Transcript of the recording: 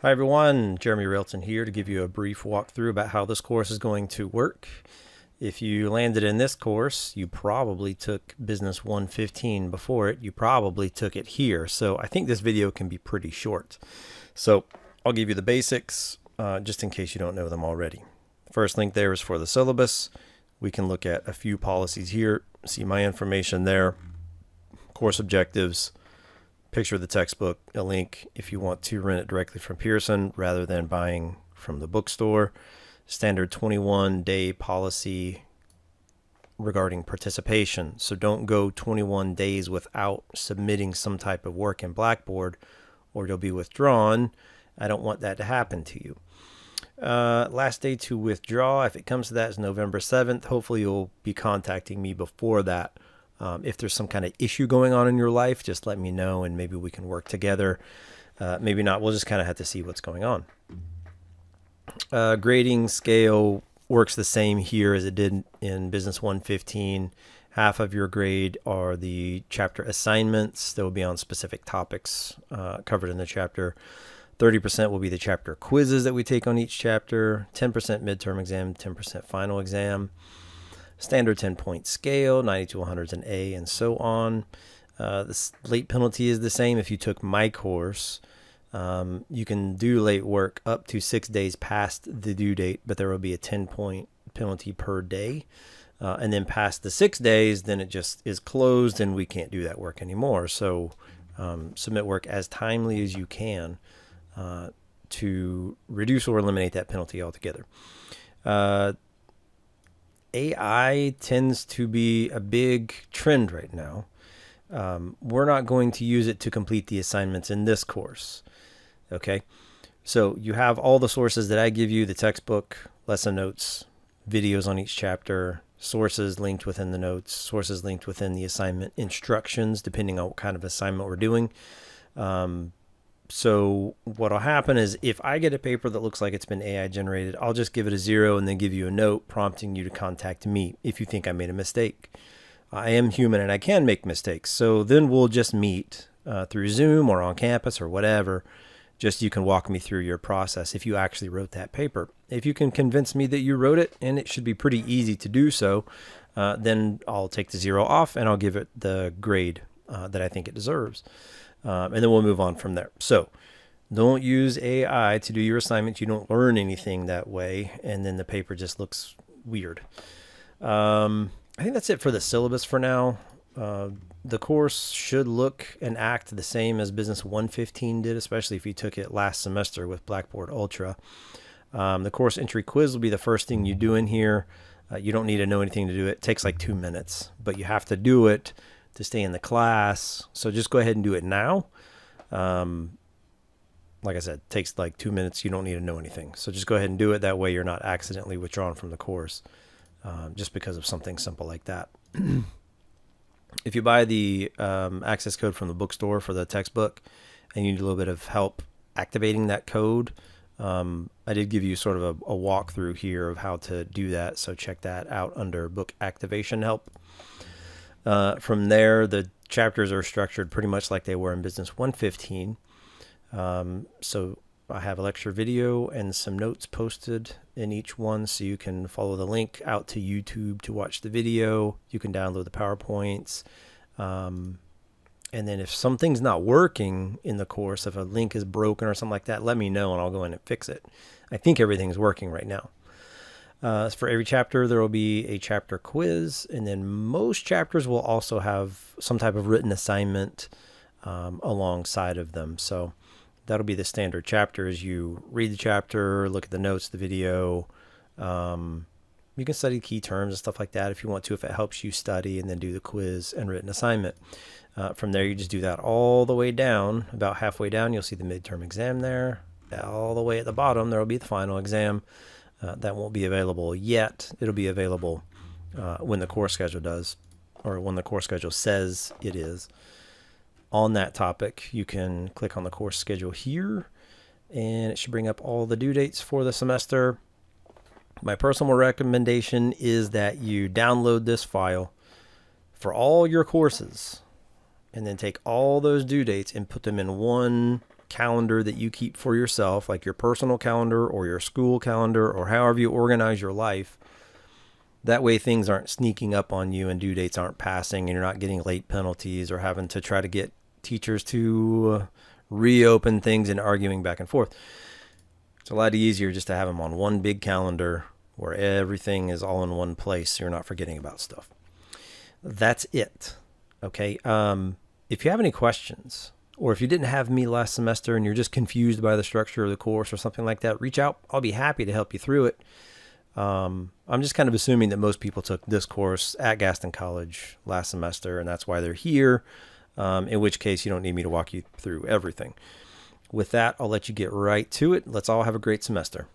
Hi everyone, Jeremy Railton here to give you a brief walkthrough about how this course is going to work. If you landed in this course, you probably took Business 115 before it. You probably took it here. So I think this video can be pretty short. So I'll give you the basics just in case you don't know them already. First link there is for the syllabus. We can look at a few policies here, see my information there, course objectives, picture of the textbook, a link if you want to rent it directly from Pearson rather than buying from the bookstore, standard 21-day policy regarding participation. So don't go 21 days without submitting some type of work in Blackboard or you'll be withdrawn. I don't want that to happen to you. Last day to withdraw, if it comes to that, is November 7th. Hopefully you'll be contacting me before that. If there's some kind of issue going on in your life, just let me know and maybe we can work together. Maybe not. We'll just kind of have to see what's going on. Grading scale works the same here as it did in Business 115. Half of your grade are the chapter assignments that will be on specific topics covered in the chapter. 30% will be the chapter quizzes that we take on each chapter. 10% midterm exam, 10% final exam. Standard 10-point scale, 90 to 100 is an A, and so on. The late penalty is the same. If you took my course, you can do late work up to 6 days past the due date, but there will be a 10-point penalty per day. And then past the 6 days, then it just is closed and we can't do that work anymore. So submit work as timely as you can to reduce or eliminate that penalty altogether. AI tends to be a big trend right now. We're not going to use it to complete the assignments in this course. Okay, so you have all the sources that I give you, the textbook, lesson notes, videos on each chapter, sources linked within the notes, sources linked within the assignment instructions, depending on what kind of assignment we're doing. So what'll happen is if I get a paper that looks like it's been AI generated, I'll just give it a 0 and then give you a note prompting you to contact me if you think I made a mistake. I am human and I can make mistakes. So then we'll just meet through Zoom or on campus or whatever. Just you can walk me through your process if you actually wrote that paper. If you can convince me that you wrote it, and it should be pretty easy to do so, then I'll take the 0 off and I'll give it the grade that I think it deserves. And then we'll move on from there. So don't use AI to do your assignments. You don't learn anything that way. And then the paper just looks weird. I think that's it for the syllabus for now. The course should look and act the same as Business 115 did, especially if you took it last semester with Blackboard Ultra. The course entry quiz will be the first thing you do in here. You don't need to know anything to do it. It takes like 2 minutes, but you have to do it to stay in the class. So just go ahead and do it now. Like I said, it takes like 2 minutes. You don't need to know anything. So just go ahead and do it. That way you're not accidentally withdrawn from the course just because of something simple like that. If you buy the access code from the bookstore for the textbook and you need a little bit of help activating that code, I did give you sort of a walkthrough here of how to do that. So check that out under book activation help. From there, the chapters are structured pretty much like they were in Business 115. So I have a lecture video and some notes posted in each one, so you can follow the link out to YouTube to watch the video. You can download the PowerPoints. And then if something's not working in the course, if a link is broken or something like that, let me know and I'll go in and fix it. I think everything's working right now. For every chapter, there will be a chapter quiz, and then most chapters will also have some type of written assignment alongside of them. So that'll be the standard chapters. You read the chapter, look at the notes, the video. You can study key terms and stuff like that if you want to, if it helps you study, and then do the quiz and written assignment. From there, you just do that all the way down. About halfway down, you'll see the midterm exam there. All the way at the bottom, there will be the final exam. That won't be available yet. It'll be available when the course schedule does, or when the course schedule says it is. On that topic, you can click on the course schedule here, and it should bring up all the due dates for the semester. My personal recommendation is that you download this file for all your courses, and then take all those due dates and put them in one calendar that you keep for yourself, like your personal calendar or your school calendar or however you organize your life. That way things aren't sneaking up on you and due dates aren't passing and you're not getting late penalties or having to try to get teachers to reopen things and arguing back and forth. It's a lot easier just to have them on one big calendar where everything is all in one place so you're not forgetting about stuff. That's it. Okay. If you have any questions, or if you didn't have me last semester and you're just confused by the structure of the course or something like that, reach out. I'll be happy to help you through it. I'm just kind of assuming that most people took this course at Gaston College last semester, and that's why they're here, in which case you don't need me to walk you through everything. With that, I'll let you get right to it. Let's all have a great semester.